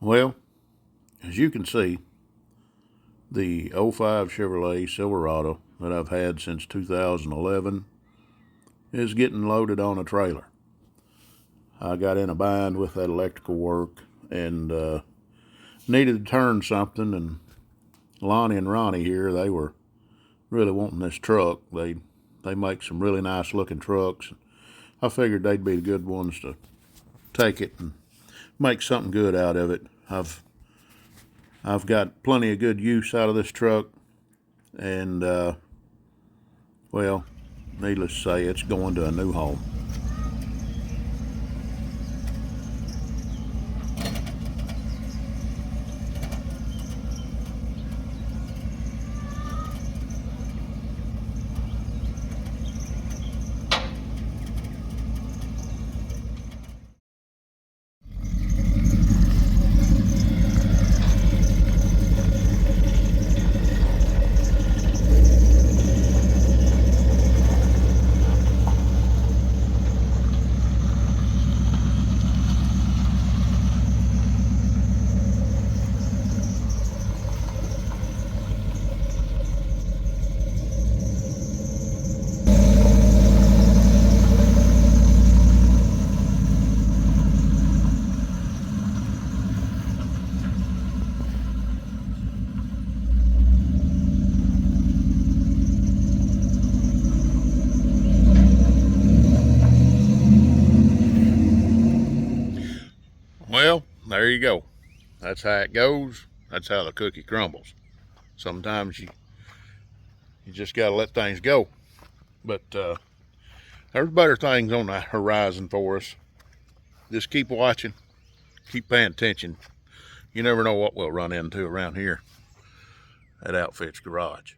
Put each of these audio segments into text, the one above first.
Well, as you can see, the '05 Chevrolet Silverado that I've had since 2011 is getting loaded on a trailer. I got in a bind with that electrical work and needed to turn something, and Lonnie and Ronnie here, they were really wanting this truck. They make some really nice looking trucks. I figured they'd be the good ones to take it and make something good out of it. I've got plenty of good use out of this truck, and well, needless to say, it's going to a new home. Well, there you go. That's how it goes. That's how the cookie crumbles. Sometimes you just gotta let things go. But there's better things on the horizon for us. Just keep watching, keep paying attention. You never know what we'll run into around here at Outfit's Garage.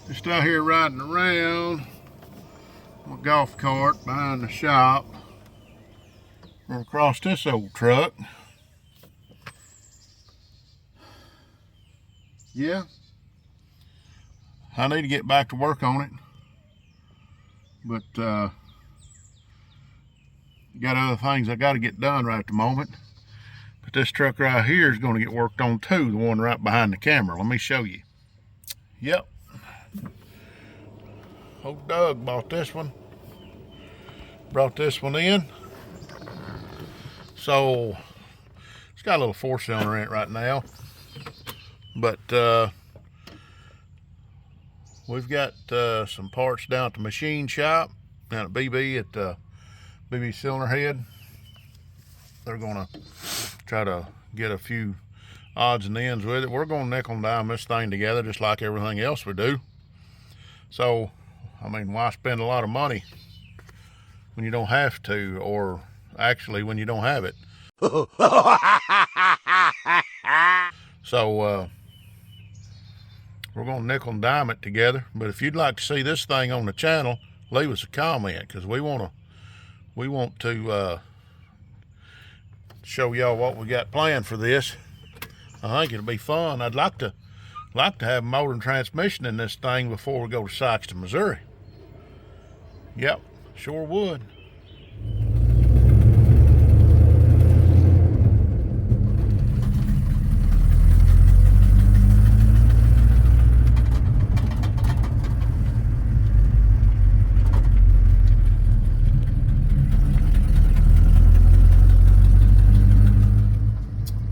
Just out here riding around my golf cart behind the shop. Run across this old truck. Yeah, I need to get back to work on it, but got other things I got to get done right at the moment. But this truck right here is going to get worked on too, the one right behind the camera. Let me show you. Yep, old Doug bought this one, brought this one in. So it's got a little 4-cylinder in it right now, but we've got some parts down at the machine shop down at BB at BB Cylinder Head. They're gonna try to get a few odds and ends with it. We're gonna nickel and dime this thing together just like everything else we do. So I mean, why spend a lot of money when you don't have to, or actually when you don't have it? So we're gonna nickel and dime it together. But if you'd like to see this thing on the channel, leave us a comment, because we want to show y'all what we got planned for this. I think it'll be fun. I'd like to have motor and transmission in this thing before we go to Sykeston, Missouri. Yep, sure would.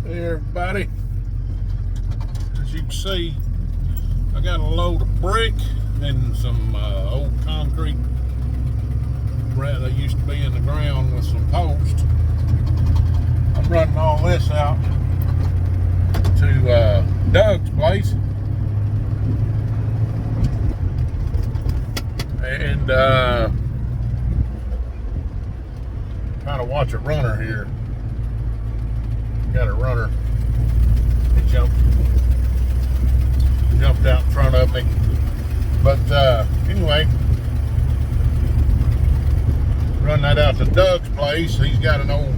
Hey everybody, as you can see, I got a load of brick and some old concrete that used to be in the ground with some posts. I'm running all this out to Doug's place, and trying to watch a runner here. Got a runner. He jumped out in front of me. But anyway, run that out to Doug's place. He's got an old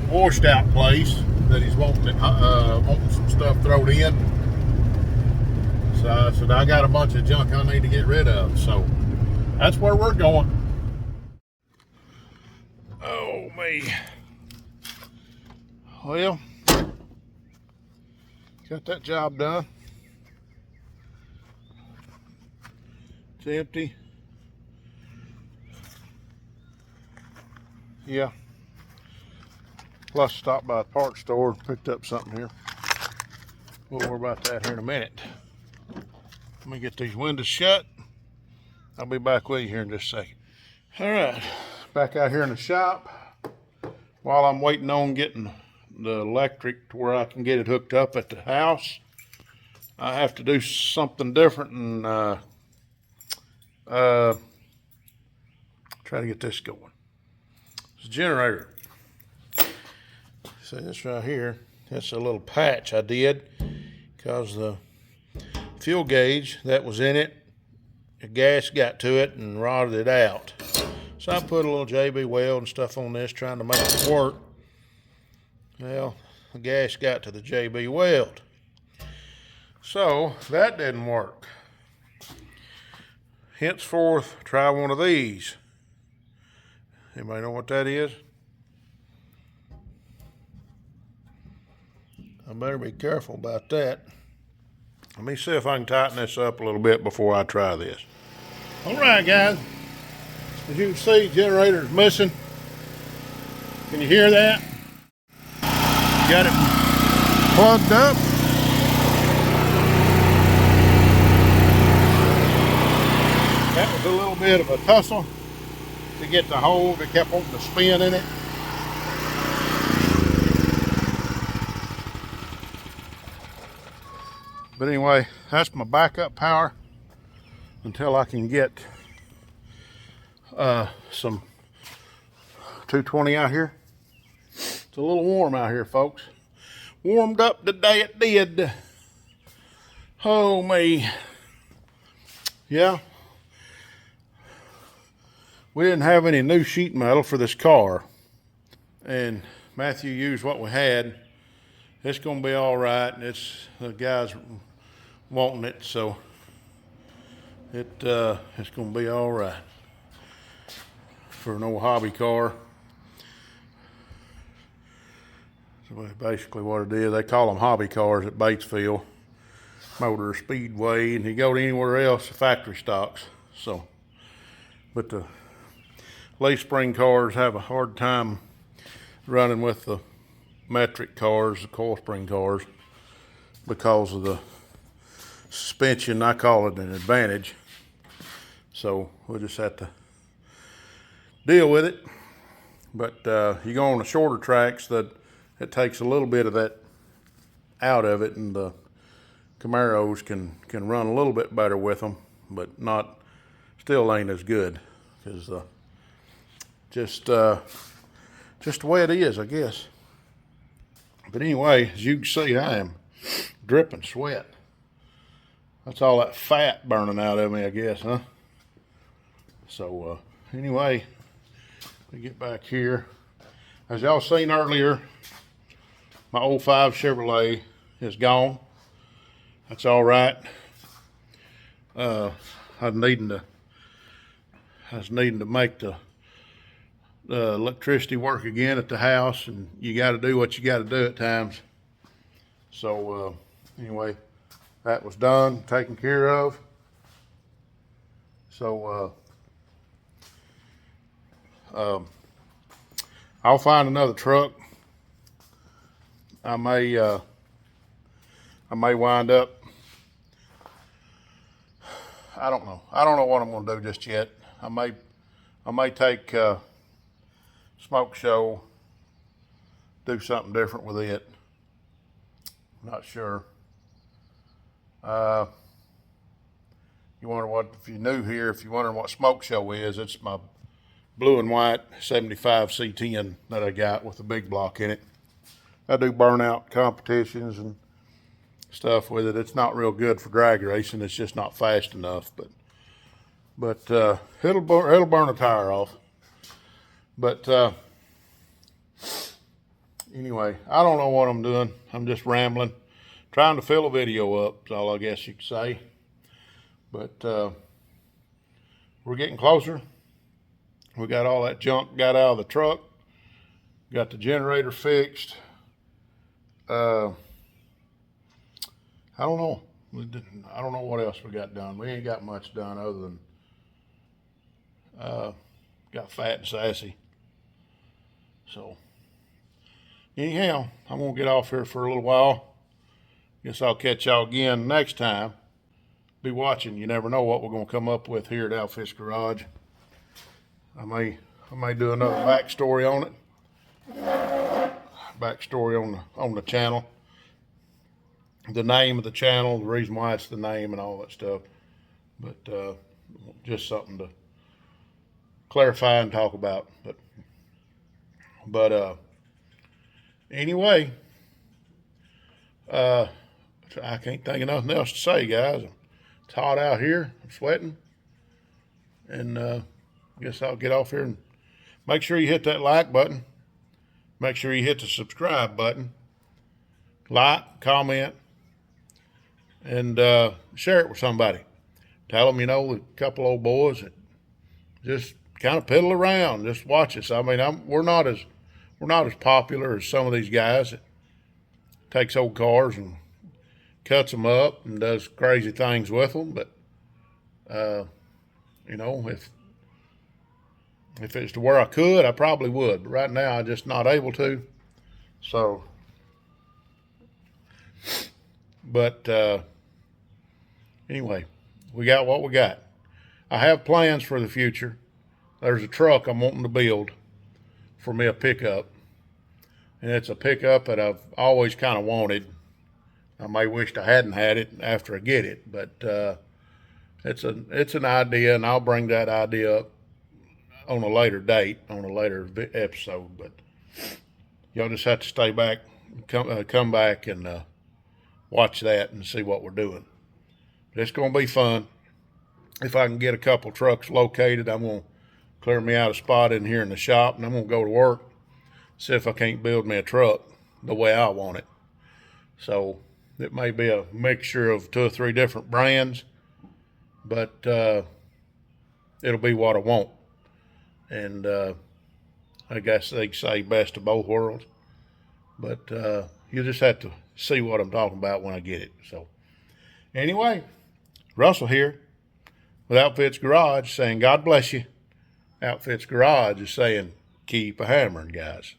washed out place that he's wanting some stuff thrown in. So I said, I got a bunch of junk I need to get rid of. So that's where we're going. Oh me. Well, got that job done. It's empty. Yeah. Plus stopped by the parts store, picked up something here. We'll worry about that here in a minute. Let me get these windows shut. I'll be back with you here in just a second. All right, back out here in the shop. While I'm waiting on getting the electric to where I can get it hooked up at the house, I have to do something different and try to get this going. It's a generator. See this right here? That's a little patch I did because the fuel gauge that was in it, the gas got to it and rotted it out. So I put a little JB weld and stuff on this trying to make it work. Well, the gas got to the JB weld. So that didn't work. Henceforth, try one of these. Anybody know what that is? I better be careful about that. Let me see if I can tighten this up a little bit before I try this. All right, guys. As you can see, the generator is missing. Can you hear that? Got it plugged up. That was a little bit of a tussle to get the hole that kept wanting to spin in it. But anyway, that's my backup power until I can get some 220 out here. It's a little warm out here, folks. Warmed up the day it did. Oh me. Yeah. We didn't have any new sheet metal for this car, and Matthew used what we had. It's gonna be all right, and the guys wanting it, so it's gonna be all right for an old hobby car. So basically what it is, they call them hobby cars at Batesville, Motor Speedway, and you go to anywhere else, the factory stocks. So, but the leaf spring cars have a hard time running with the metric cars, the coil spring cars, because of the suspension. I call it an advantage. So we'll just have to deal with it. But you go on the shorter tracks that it takes a little bit of that out of it, and the Camaros can run a little bit better with them, but still ain't as good, because just the way it is, I guess. But anyway, as you can see, I am dripping sweat. That's all that fat burning out of me, I guess, huh? So anyway, we get back here. As y'all seen earlier, my 05 Chevrolet is gone. That's all right. I was needing to make the electricity work again at the house, and you got to do what you got to do at times. So anyway, that was done, taken care of. So I'll find another truck. I may wind up. I don't know. I don't know what I'm going to do just yet. I may take Smoke Show, do something different with it. I'm not sure. You wonder what, if you're new here, if you're wondering what Smoke Show is, it's my blue and white 75 C10 that I got with a big block in it. I do burnout competitions and stuff with it. It's not real good for drag racing. It's just not fast enough, but it'll burn a tire off. But anyway, I don't know what I'm doing. I'm just rambling, trying to fill a video up, is all I guess you could say. But we're getting closer. We got all that junk got out of the truck, got the generator fixed, I don't know. I don't know what else we got done. We ain't got much done other than got fat and sassy. So anyhow, I'm gonna get off here for a little while. Guess I'll catch y'all again next time. Be watching. You never know what we're gonna come up with here at Outfits Garage. I may do another backstory on it. Backstory on the channel. The name of the channel, the reason why it's the name and all that stuff. But just something to clarify and talk about. But anyway, I can't think of nothing else to say, guys. It's hot out here. I'm sweating. And I guess I'll get off here and make sure you hit that like button. Make sure you hit the subscribe button. Like, comment, and share it with somebody. Tell them, a couple old boys that just kind of piddle around, just watch us. I mean, we're not as popular as some of these guys that takes old cars and cuts them up and does crazy things with them. But if it's to where I could, I probably would. But right now, I'm just not able to. So, but anyway, we got what we got. I have plans for the future. There's a truck I'm wanting to build for me, a pickup. And it's a pickup that I've always kind of wanted. I may wish I hadn't had it after I get it, but it's an idea, and I'll bring that idea up on a later date, on a later episode. But y'all just have to stay back, come back and watch that and see what we're doing. But it's going to be fun. If I can get a couple trucks located, I'm going to clear me out a spot in here in the shop, and I'm going to go to work, see if I can't build me a truck the way I want it. So it may be a mixture of 2 or 3 different brands, but it'll be what I want. And I guess they say best of both worlds. But you just have to see what I'm talking about when I get it. So anyway, Russell here with Outfits Garage saying God bless you. Outfits Garage is saying keep a hammering, guys.